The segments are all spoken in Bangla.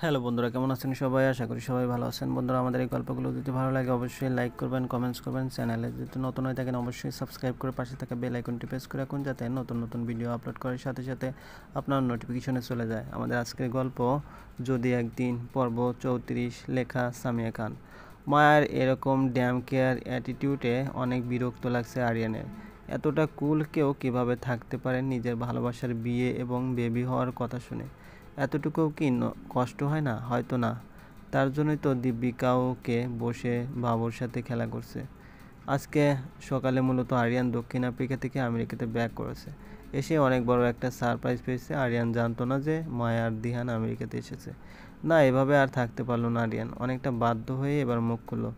হ্যালো বন্ধুরা, কেমন আছেন সবাই? আশা করি সবাই ভালো আছেন। বন্ধুরা, আমাদের এই গল্পগুলো যদি ভালো লাগে অবশ্যই লাইক করবেন, কমেন্টস করবেন। চ্যানেলে যদি নতুন হয়ে থাকেন অবশ্যই সাবস্ক্রাইব করে পাশে থাকা বেল আইকনটি প্রেস করে রাখুন, যাতে নতুন নতুন ভিডিও আপলোড করার সাথে সাথে আপনার নোটিফিকেশনে চলে যায়। আমাদের আজকের গল্প যদি একদিন, পর্ব 34, লেখা সামিয়া খান। মায়ের এরকম ড্যাম কেয়ার অ্যাটিটিউডে অনেক বিরক্ত লাগছে আরিয়ানের। এতটা কুল কেউ কীভাবে থাকতে পারে নিজের ভালোবাসার বিয়ে এবং বেবি হওয়ার কথা শুনে? এতটুকুও কি কষ্ট হয় না? হয়তো না। তার জন্যই তো দীপিকাওকে বসে বাবুর সাথে খেলা করছে। আজকে সকালে মূলত আরিয়ান দক্ষিণ আফ্রিকা থেকে আমেরিকাতে ব্যাক করেছে। এসে অনেক বড় একটা সারপ্রাইজ পেয়েছে। আরিয়ান জানতো না যে মায়া আর দিহান আমেরিকাতে এসেছে। না, এভাবে আর থাকতে পারলো না আরিয়ান। অনেকটা বাধ্য হয়ে এবার মুখ খুললো।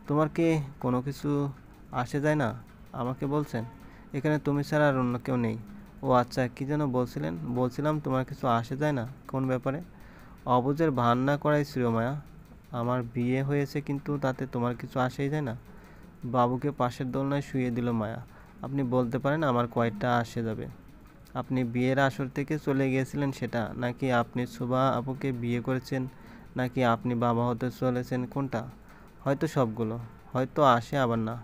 তোমার কি কোনো কিছু আসে যায় না? আমাকে বলছেন? এখানে তুমি ছাড়া আর অন্য কেউ নেই। ও আচ্ছা, কী যেন বলছিলেন? বলছিলাম তোমার কিছু আসে যায় না কোন ব্যাপারে? অবুঝের ভান না করাই শ্রেয়মায়া। আমার বিয়ে হয়েছে কিন্তু তাতে তোমার কিছু আসেই যায় না? বাবুকে পাশের দোলনায় শুইয়ে দিল মায়া। আপনি বলতে পারেন আমার কয়টা আসে যাবে? আপনি বিয়ের আসর থেকে চলে গিয়েছিলেন সেটা, নাকি আপনি শোভা আপুকে বিয়ে করেছেন, নাকি আপনি বাবা হতে চলেছেন, কোনটা? হয়তো সবগুলো। হয়তো আসে আবার না।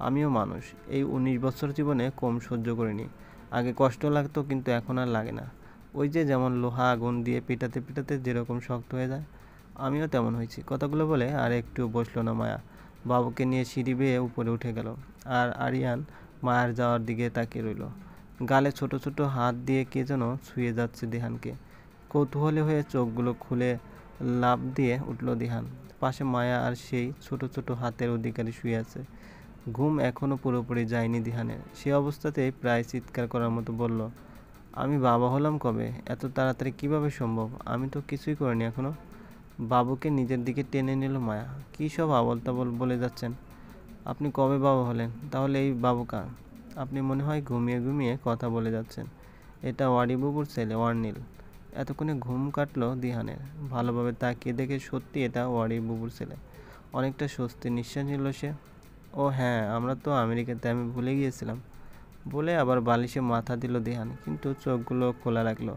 আমিও মানুষ। এই 19 বছর জীবনে কম সহ্য করিনি। আগে কষ্ট লাগতো কিন্তু এখন আর লাগে না। ওই যে যেমন লোহা আগুন দিয়ে পেটাতে পেটাতে যেরকম শক্ত হয়ে যায়, আমিও তেমন হয়েছি। কথাগুলো বলে আর একটু বসলো না মায়া। বাবুকে নিয়ে সিঁড়ি বেয়ে উপরে উঠে গেল। আর আরিয়ান মায়ার যাওয়ার দিকে তাকিয়ে রইল। গালে ছোট ছোট হাত দিয়ে কে যেন ছুঁয়ে যাচ্ছে দিহানকে। কৌতূহলী হয়ে চোখগুলো খুলে লাফ দিয়ে উঠল দিহান। পাশে মায়া আর সেই ছোট ছোট হাতের অধিকারী শুয়ে আছে। ঘুম এখনও পুরোপুরি যায়নি দিহানের। সে অবস্থাতেই প্রায় চিৎকার করার মতো বলল, আমি বাবা হলাম কবে? এত তাড়াতাড়ি কিভাবে সম্ভব? আমি তো কিছুই করিনি এখনো। বাবুকে নিজের দিকে টেনে নিল মায়া। কী সব আবল তাবল বলে যাচ্ছেন? আপনি কবে বাবা হলেন? তাহলে এই বাবু কার? আপনি মনে হয় ঘুমিয়ে ঘুমিয়ে কথা বলে যাচ্ছেন। এটা ওয়ারিবুবুর ছেলে, ওয়ার্নিল। এতক্ষণে ঘুম কাটলো দিহানের। ভালোভাবে তাকিয়ে দেখে সত্যি এটা ওয়ারিবুবুর ছেলে। অনেকটা স্বস্তির নিঃশ্বাস নিল সে। ও হ্যাঁ, আমরা তো আমেরিকাতে, আমি ভুলে গিয়েছিলাম, বলে আবার বালিশে মাথা দিল দিহান। কিন্তু চোখগুলো খোলা রাখলো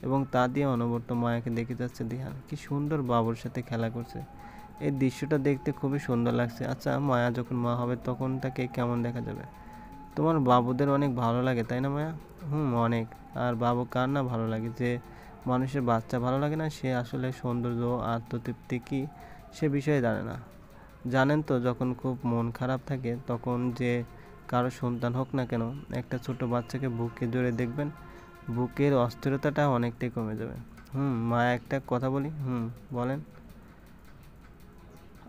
এবং তা দিয়ে অনবরত মায়াকে দেখে যাচ্ছে দিহান। কি সুন্দর বাবুর সাথে খেলা করছে। এই দৃশ্যটা দেখতে খুবই সুন্দর লাগছে। আচ্ছা, মায়া যখন মা হবে তখন তাকে কেমন দেখা যাবে? তোমার বাবুদের অনেক ভালো লাগে তাই না মায়া? অনেক। আর বাবু কার না ভালো লাগে? যে মানুষের বাচ্চা ভালো লাগে না সে আসলে সৌন্দর্য ও আত্মতৃপ্তি কি সে বিষয়ে জানে না। জানেন তো, যখন খুব মন খারাপ থাকে তখন যে কারো সন্তান হোক না কেন, একটা ছোট বাচ্চাকে বুকে জড়িয়ে দেখবেন, বুকের অস্থিরতাটা অনেকটাই কমে যাবে। মা, একটা কথা বলি। বলেন।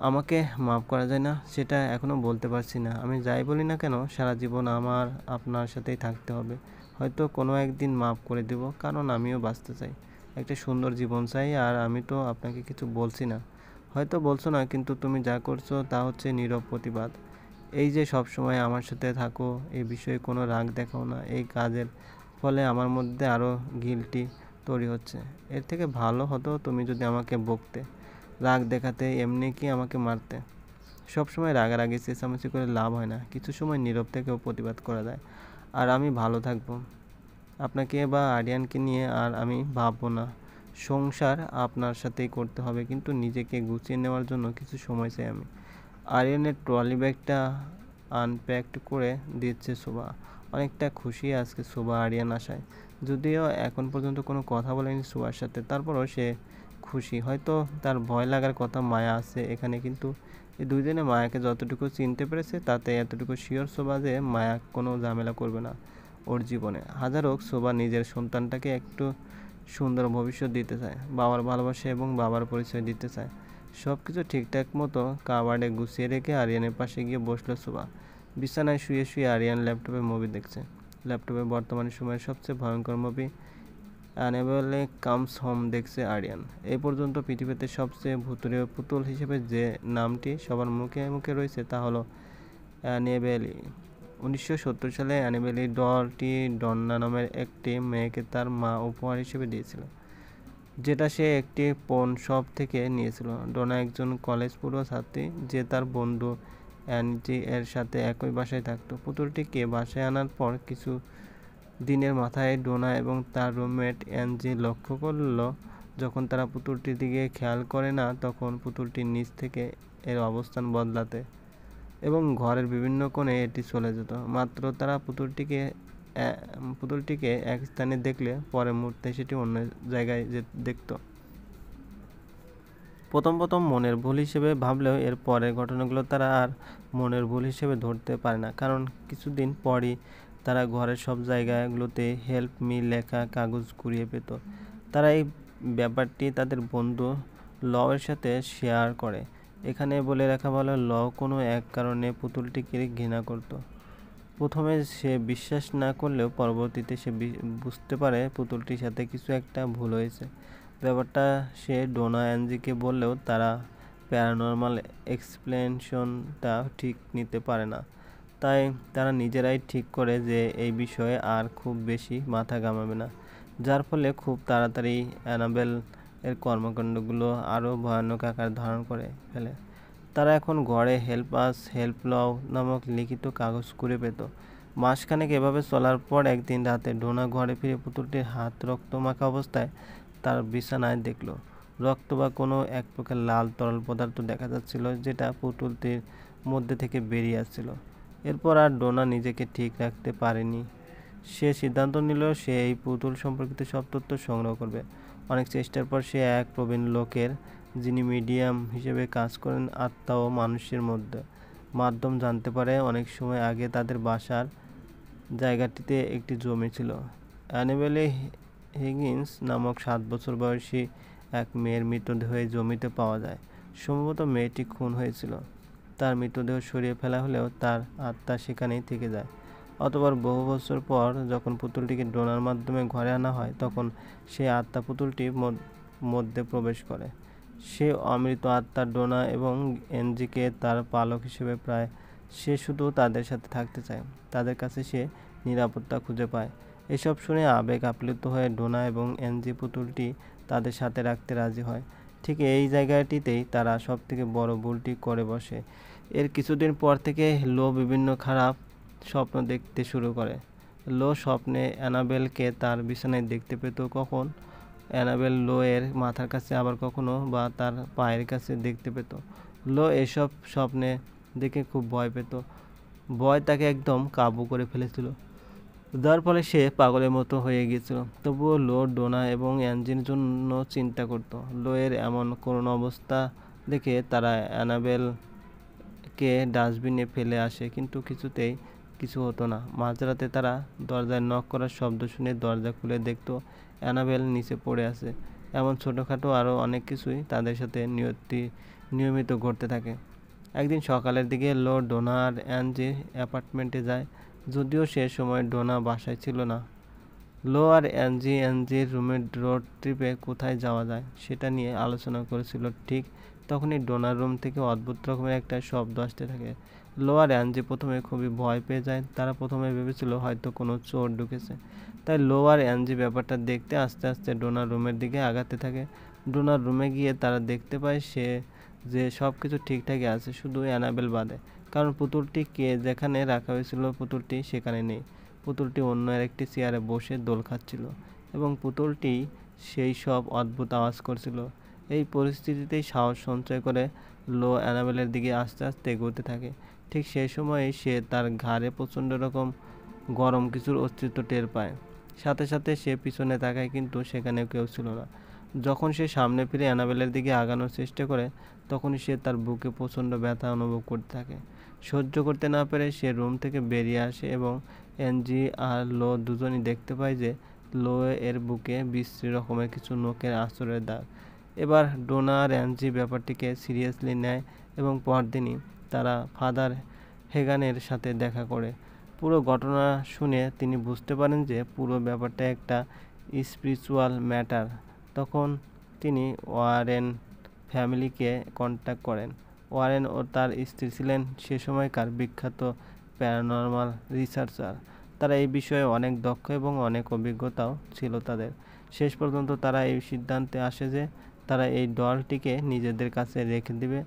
আমাকে মাফ করা যায় না সেটা এখনও বলতে পারছি না। আমি যাই বলি না কেন সারা জীবন আমার আপনার সাথেই থাকতে হবে। হয়তো কোনো একদিন মাফ করে দেব, কারণ আমিও বাঁচতে চাই, একটা সুন্দর জীবন চাই। আর আমি তো আপনাকে কিছু বলছি না, হয়তো বলছো না, কিন্তু তুমি যা করছো তা হচ্ছে নীরব প্রতিবাদ। এই যে সব সময় আমার সাথে থাকো, এই বিষয়ে কোনো রাগ দেখাও না, এই কাজের ফলে আমার মধ্যে আরও গিল্টি তৈরি হচ্ছে। এর থেকে ভালো হতো তুমি যদি আমাকে বকতে, রাগ দেখাতে, এমনি কি আমাকে মারতে। সবসময় রাগারাগি চেঁচামেচি করে লাভ হয় না, কিছু সময় নীরব থেকেও প্রতিবাদ করা যায়। আর আমি ভালো থাকবো, আপনাকে বা আরিয়ানকে নিয়ে আর আমি ভাববো না। সংসার আপনার সাথেই করতে হবে, কিন্তু নিজেকে গুছিয়ে নেওয়ার জন্য কিছু সময় চাই আমি। আরিয়ানের ট্রলি ব্যাগটা আনপ্যাকড করে দিচ্ছে শোভা। অনেকটা খুশি আজকে শোভা আরিয়ান আসায়। যদিও এখন পর্যন্ত কোনো কথা বলেনি শোভার সাথে, তারপরও সে খুশি। হয়তো তার ভয় লাগার কথা মায়া আছে এখানে, কিন্তু এই দুইজনে মায়াকে যতটুকু চিনতে পেরেছে তাতে এতটুকু শিওর শোভা যে মায়া কোনো ঝামেলা করবে না ওর জীবনে। হাজার হোক, শোভা নিজের সন্তানটাকে একটু সুন্দর ভবিষ্যৎ দিতে চায়, বাবার ভালোবাসা এবং বাবার পরিচয় দিতে চায়। সব কিছু ঠিকঠাক মতো কাবার্ডে গুছিয়ে রেখে আরিয়ানের পাশে গিয়ে বসলো শোভা। বিছানায় শুয়ে শুয়ে আরিয়ান ল্যাপটপে মুভি দেখছে। ল্যাপটপে বর্তমান সময়ের সবচেয়ে ভয়ঙ্কর মুভি অ্যানাবেলে কামস হোম দেখছে আরিয়ান। এই পর্যন্ত পৃথিবীতে সবচেয়ে ভুতুড়ে পুতুল হিসেবে যে নামটি সবার মুখে মুখে রয়েছে তা হলো অ্যানিবেলি। 1970 সালে অ্যানিবেলি ডলটি ডন্না নামের একটি মেয়েকে তার মা উপহার হিসেবে দিয়েছিল, যেটা সে একটি পণ শপ থেকে নিয়েছিল। ডোনা একজন কলেজ পড়ুয়া ছাত্রী যে তার বন্ধু অ্যানজি এর সাথে একই বাসায় থাকতো। পুতুলটিকে বাসায় আনার পর কিছু দিনের মাথায় ডোনা এবং তার রুমমেট অ্যানজি লক্ষ্য করল যখন তারা পুতুলটির দিকে খেয়াল করে না, তখন পুতুলটির নিচ থেকে এর অবস্থান বদলাতে এবং ঘরের বিভিন্ন কোণে এটি চলে যেত। মাত্র তারা পুতুলটিকে এক স্থানে দেখলে পরের মুহূর্তে সেটি অন্য জায়গায় দেখত। প্রথম মনের ভুল হিসেবে ভাবলেও এর পরের ঘটনাগুলো তারা আর মনের ভুল হিসেবে ধরতে পারে না, কারণ কিছুদিন পরই তারা ঘরের সব জায়গাগুলোতে হেল্প মি লেখা কাগজ কুড়িয়ে পেত। তারা এই ব্যাপারটি তাদের বন্ধু লওয়ের সাথে শেয়ার করে। এখানে বলে রাখা ভালো, ল কোনো এক কারণে পুতুলটিকে ঘৃণা করত। প্রথমে সে বিশ্বাস না করলেও পরবর্তীতে সে বুঝতে পারে পুতুলটির সাথে কিছু একটা ভুল হয়েছে। ব্যাপারটা সে ডোনা অ্যাঞ্জিকে বললেও তারা প্যারানর্মাল এক্সপ্লেনেশনটা ঠিক নিতে পারে না। তাই তারা নিজেরাই ঠিক করে যে এই বিষয়ে আর খুব বেশি মাথা ঘামাবে না, যার ফলে খুব তাড়াতাড়ি অ্যানাবেল এর কর্মকাণ্ডগুলো আরও ভয়ানক আকার ধারণ করে ফেলে। তারা এখন ঘরে হেল্প আস হেল্প লও নামক লিখিত কাগজ কুড়িয়ে পেত। মাসখানেক এভাবে চলার পর একদিন রাতে ডোনা ঘরে ফিরে পুতুলটির হাত রক্তমাখা অবস্থায় তার বিছানায় দেখল। রক্ত বা কোনো এক প্রকার লাল তরল পদার্থ দেখা যাচ্ছিল, যেটা পুতুলটির মধ্যে থেকে বেরিয়ে আসছিল। এরপর আর ডোনা নিজেকে ঠিক রাখতে পারেনি। সে সিদ্ধান্ত নিল সে এই পুতুল সম্পর্কিত সব তথ্য সংগ্রহ করবে। অনেক চেষ্টার পর সে এক প্রবীণ লোকের, যিনি মিডিয়াম হিসেবে কাজ করেন আত্মা ও মানুষের মাধ্যম জানতে পারে অনেক সময় আগে তাদের বাসার জায়গাটিতে একটি জমি ছিল। অ্যানাবেলে হিগিন্স নামক 7 বছর বয়সী এক মেয়ের মৃতদেহ এই জমিতে পাওয়া যায়। সম্ভবত মেয়েটি খুন হয়েছিল। তার মৃতদেহ সরিয়ে ফেলা হলেও তার আত্মা সেখানেই থেকে যায়। অতঃপর বহু বছর পর যখন পুতুলটিকে ডোনার মাধ্যমে ঘরে আনা হয়, তখন সে আত্মা পুতুলটির মধ্যে প্রবেশ করে। সে অমৃত আত্মা ডোনা এবং এনজিকে তার পালক হিসেবে প্রায়। সে শুধু তাদের সাথে থাকতে চায়, তাদের কাছে সে নিরাপত্তা খুঁজে পায়। এসব শুনে আবেগ আপ্লুত হয়ে ডোনা এবং এনজি পুতুলটি তাদের সাথে রাখতে রাজি হয়। ঠিক এই জায়গাটিতেই তারা সবথেকে বড় ভুলটি করে বসে। এর কিছুদিন পর থেকে লো বিভিন্ন খারাপ স্বপ্ন দেখতে শুরু করে। লো স্বপ্নে অ্যানাবেলকে তার বিছানায় দেখতে পেত, কখন অ্যানাবেল লো এর মাথার কাছে, আবার কখনো বা তার পায়ের কাছে দেখতে পেত। লো এসব স্বপ্নে দেখে খুব ভয় পেত। ভয় তাকে একদম কাবু করে ফেলেছিল, যার ফলে সে পাগলের মতো হয়ে গিয়েছিল। তবুও লো ডোনা এবং অ্যাঞ্জির জন্য চিন্তা করত। লো এর এমন করুণ অবস্থা দেখে তারা অ্যানাবেলকে ডাস্টবিনে ফেলে আসে, কিন্তু কিছুতেই কিছু হতো না। মাঝরাতে তারা দরজায় নক করার শব্দ শুনে দরজা খুলে দেখত অ্যানাবেল নিচে পড়ে আছে। এমন ছোটোখাটো আরও অনেক কিছুই তাদের সাথে নিয়মিত ঘটতে থাকে। একদিন সকালের দিকে লো ডোনা আর অ্যাঞ্জির অ্যাপার্টমেন্টে যায়, যদিও সে সময় ডোনা বাসায় ছিল না। লো আর অ্যাঞ্জির রুমের রোড ট্রিপে কোথায় যাওয়া যায় সেটা নিয়ে আলোচনা করেছিল। ঠিক তখনই ডোনার রুম থেকে অদ্ভুত রকমের একটা শব্দ আসতে থাকে। লো আর অ্যাঞ্জি প্রথমে খুবই ভয় পেয়ে যায়। তারা প্রথমে ভেবেছিল হয়তো কোনো চোর ঢুকেছে। তাই লো আর অ্যাঞ্জি ব্যাপারটা দেখতে আস্তে আস্তে ডোনার রুমের দিকে আগাতে থাকে। ডোনার রুমে গিয়ে তারা দেখতে পায় যে সব কিছু ঠিকঠাকই আছে, শুধু অ্যানাবেল বাদে। কারণ পুতুলটিকে যেখানে রাখা হয়েছিল পুতুলটি সেখানে নেই। পুতুলটি অন্য আরেকটি চেয়ারে বসে দোল খাচ্ছিল এবং পুতুলটি সেই সব অদ্ভুত আওয়াজ করছিল। এই পরিস্থিতিতেই সাহস সঞ্চয় করে লো অ্যানাবেলের দিকে আস্তে আস্তে এগোতে থাকে। ঠিক সেই সময়েই সে তার ঘাড়ে প্রচণ্ড রকম গরম কিছুর অস্তিত্ব টের পায়। সাথে সাথে সে পিছনে তাকায়, কিন্তু সেখানে কেউ ছিল না। যখন সে সামনে ফিরে অ্যানাবেলের দিকে আগানোর চেষ্টা করে, তখনই সে তার বুকে প্রচণ্ড ব্যথা অনুভব করতে থাকে। সহ্য করতে না পেরে সে রুম থেকে বেরিয়ে আসে এবং এনজি আর লো দুজনই দেখতে পায় যে লো এর বুকে বিশ্রী রকমের কিছু নখের আঁচড়ের দাগ। এবার ডোনা আর এনজি ব্যাপারটিকে সিরিয়াসলি নেয় এবং পরদিনই তারা ফাদার হেগানের সাথে দেখা করে। পুরো ঘটনা শুনে তিনি বুঝতে পারেন যে পুরো ব্যাপারটা একটা স্পিরিচুয়াল ম্যাটার। তখন তিনি ওয়ারেন ফ্যামিলিকে কন্ট্যাক্ট করেন। ওয়ারেন ও তার স্ত্রী ছিলেন সে সময়কার বিখ্যাত প্যারানর্মাল রিসার্চার। তারা এই বিষয়ে অনেক দক্ষ এবং অনেক অভিজ্ঞতাও ছিল তাদের। শেষ পর্যন্ত তারা এই সিদ্ধান্তে আসে যে তারা এই ডলটিকে নিজেদের কাছে রেখে দেবে,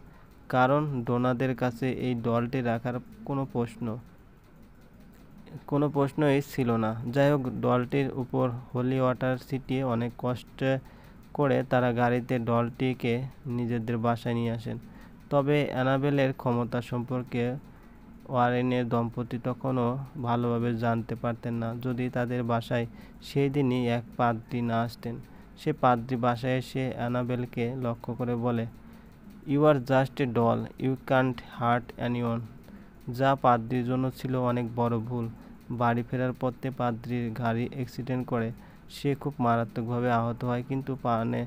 কারণ ডোনাদের কাছে এই ডলটি রাখার কোনো প্রশ্নই ছিল না। যাই হোক, ডলটির উপর হোলি ওয়াটার ছিটিয়ে অনেক কষ্টে করে তারা গাড়িতে ডলটিকে নিজেদের বাসায় নিয়ে আসেন। তবে অ্যানাবেলের ক্ষমতা সম্পর্কে ওয়ারেনের দম্পতি তখনও ভালোভাবে জানতে পারতেন না যদি তাদের বাসায় সেই দিনই এক পাদ্রী না আসতেন। সে পাদ্রী বাসায় এসে অ্যানাবেলকে লক্ষ্য করে বলে, you are just a doll, you can't hurt anyone. যা পাদ্রীর জন্য ছিল অনেক বড় ভুল। বাড়ি ফেরার পথে পাদ্রীর গাড়ি অ্যাক্সিডেন্ট করে সে খুব মারাত্মকভাবে আহত হয় কিন্তু প্রাণে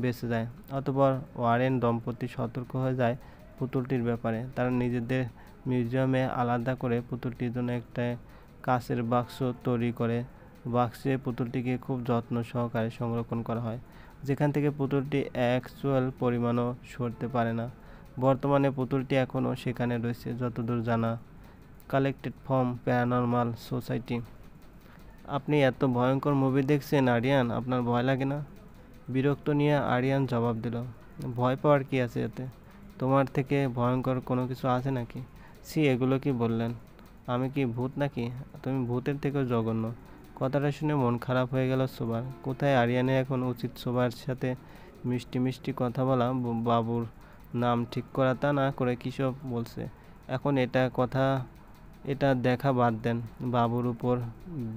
বেঁচে যায়। অতঃপর ওয়ারেন দম্পতি সতর্ক হয়ে যায় পুতুলটির ব্যাপারে। তারা নিজেদের মিউজিয়ামে আলাদা করে পুতুলটির জন্য একটা কাচের বাক্স তৈরি করে। বাক্সে পুতুলটিকে খুব যত্ন সহকারে সংরক্ষণ করা হয়, যেখান থেকে পুতুলটি অ্যাকচুয়াল পরিমাণও সরতে পারে না। বর্তমানে পুতুলটি এখনও সেখানে রয়েছে যতদূর জানা। Collected from paranormal society. আপনি এত ভয়ঙ্কর মুভি দেখছেন আরিয়ান, আপনার ভয় লাগে না? বিরক্ত নিয়ে আরিয়ান জবাব দিল, ভয় পাওয়ার কি আছে এতে? তোমার থেকে ভয়ঙ্কর কোনো কিছু আছে নাকি? সি, এগুলো কি বললেন? আমি কি ভূত নাকি? তুমি ভূতের থেকেও জঘন্য। কথাটা শুনে মন খারাপ হয়ে গেল সোবার। কোথায় আরিয়ানের এখন উচিত সোবার সাথে মিষ্টি মিষ্টি কথা বলা, বাবুর নাম ঠিক করা, তা না করে কীসব বলছে এখন। এটা দেখা বাদ দেন, বাবুর উপর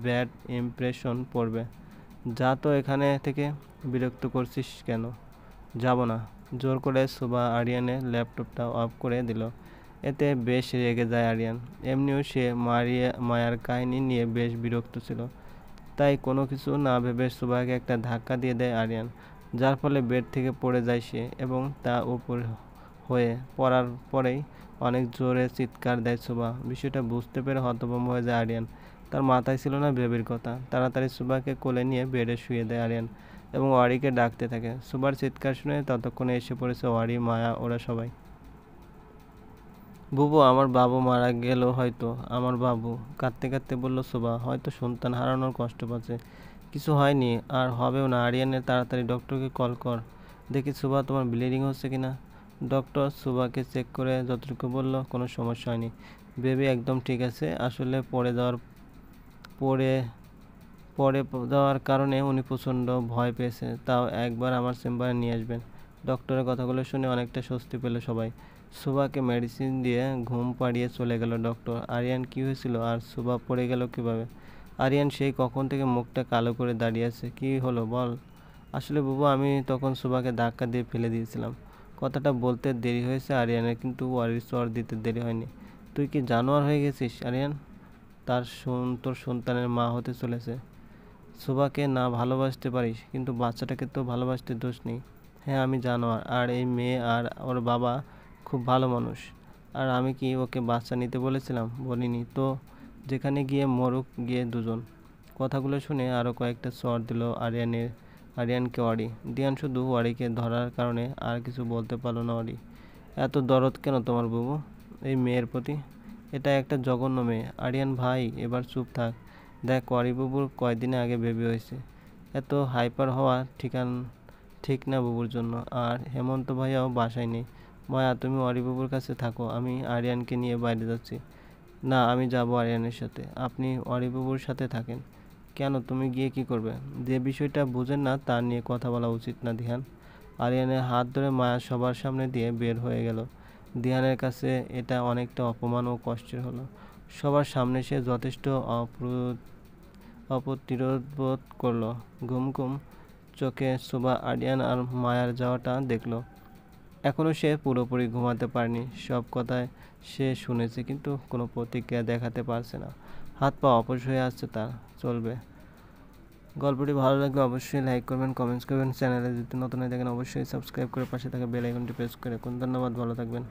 ব্যাড ইমপ্রেশন পড়বে। যা তো এখানে থেকে। বিরক্ত করছিস কেন? যাব না। জোর করে সোবা আরিয়ানের ল্যাপটপটা অফ করে দিল। এতে বেশ রেগে যায় আরিয়ান। এমনিও সে মায়ার কাহিনী নিয়ে বেশ বিরক্ত ছিল। তাই কোনো কিছু না ভেবে সোবাকে একটা ধাক্কা দিয়ে দেয় আরিয়ান, যার ফলে বেড থেকে পড়ে যায় সে এবং তা উপর হয়ে পড়ার পরেই অনেক জোরে চিৎকার দেয় সোবা। বিষয়টা বুঝতে পেরে হতভম্ব হয়ে যায় আরিয়ান। তার মাথায় ছিল না বেবির কথা। তাড়াতাড়ি সোবাকে কোলে নিয়ে বেডে শুয়ে দেয় আরিয়ান এবং ওয়ারিকে ডাকতে থাকে। সোবার চিৎকার শুনে ততক্ষণে এসে পড়েছে ওয়ারি, মায়া, ওরা সবাই। বুবু, আমার বাবু মারা গেল হয়তো। আমার বাবু, কাঁদতে কাঁদতে বলল সোবা। হয়তো সন্তান হারানোর কষ্ট পাচ্ছে। কিছু হয়নি, আর হবেও না। আরিয়ানের তাড়াতাড়ি ডক্টরকে কল কর। দেখি সোবা, তোমার ব্লিডিং হচ্ছে কিনা। ডক্টর সোবাকে চেক করে যতটুকু বলল, কোনো সমস্যা হয়নি। বেবি একদম ঠিক আছে। আসলে পড়ে যাওয়ার কারণে উনি প্রচণ্ড ভয় পেয়েছে। তাও একবার আমার চেম্বারে নিয়ে আসবেন। ডক্টরের কথাগুলো শুনে অনেকটা স্বস্তি পেল সবাই। সুবাকে মেডিসিন দিয়ে ঘুম পাড়িয়ে চলে গেল ডক্টর। আরিয়ান কী হয়েছিল আর সুবা পড়ে গেল কীভাবে? আরিয়ান সেই কখন থেকে মুখটা কালো করে দাঁড়িয়ে আছে। কী হলো বল? আসলে বুবু, আমি তখন সুবাকে ধাক্কা দিয়ে ফেলে দিয়েছিলাম। কথাটা বলতে দেরি হয়েছে আরিয়ানের, কিন্তু ওয়ারির চর দিতে দেরি হয়নি। তুই কি জানোয়ার হয়ে গেছিস আরিয়ান? তোর সন্তানের মা হতে চলেছে। সুবাকে না ভালোবাসতে পারিস, কিন্তু বাচ্চাটাকে তো ভালোবাসতে দোষ নেই। হ্যাঁ, আমি জানোয়ার, আর এই মেয়ে আর ওর বাবা খুব ভালো মানুষ। আর আমি কি ওকে বাচ্চা নিতে বলেছিলাম? বলিনি তো। যেখানে গিয়ে মরুক গিয়ে দুজন। কথাগুলো শুনে আরও কয়েকটা চর দিল আরিয়ানকে ওয়ারি। দিয়ান শুধু ওয়ারিকে ধরার কারণে আর কিছু বলতে পারল না। ওয়ারি, এত দরদ কেন তোমার বুবু এই মেয়ের প্রতি? এটা একটা জঘন্য মেয়ে। আরিয়ান ভাই, এবার চুপ থাক। দেখ, ওয়ারি বুবুর কয়দিন আগে বেবি হয়েছে। এত হাইপার হওয়া ঠিক না বুবুর জন্য। আর হেমন্ত ভাইয়াও বাসায় নেই। মায়া, তুমি ওয়ারি বুবুর কাছে থাকো, আমি আরিয়ানকে নিয়ে বাইরে যাচ্ছি। না, আমি যাব আরিয়ানের সাথে। আপনি ওয়ারি বুবুর সাথে থাকেন। কেন, তুমি গিয়ে কি করবে? যে বিষয়টা বুঝেন না তা নিয়ে কথা বলা উচিত না দিহান। আরিয়ানের হাত ধরে মায়া সবার সামনে দিয়ে বের হয়ে গেল। দিহানের কাছে এটা অনেকটা অপমান ও কষ্টের হলো। সবার সামনে সে যথেষ্ট অপ্রতিরোধ বোধ করল। ঘুম ঘুম চোখে সুবা আরিয়ান আর মায়ার যাওয়াটা দেখল। এখনও সে পুরোপুরি ঘুমাতে পারেনি। সব কথায় সে শুনেছে, কিন্তু কোনো প্রতিক্রিয়া দেখাতে পারছে না। হাত পা অবশ হয়ে আসছে তার। চলবে। গল্পটি ভালো লাগলে অবশ্যই লাইক করবেন, কমেন্টস করবেন। চ্যানেলে যদি নতুন হয়ে থাকেন অবশ্যই সাবস্ক্রাইব করে পাশে থাকা বেল আইকনটি প্রেস করে রাখুন। ধন্যবাদ, ভালো থাকবেন।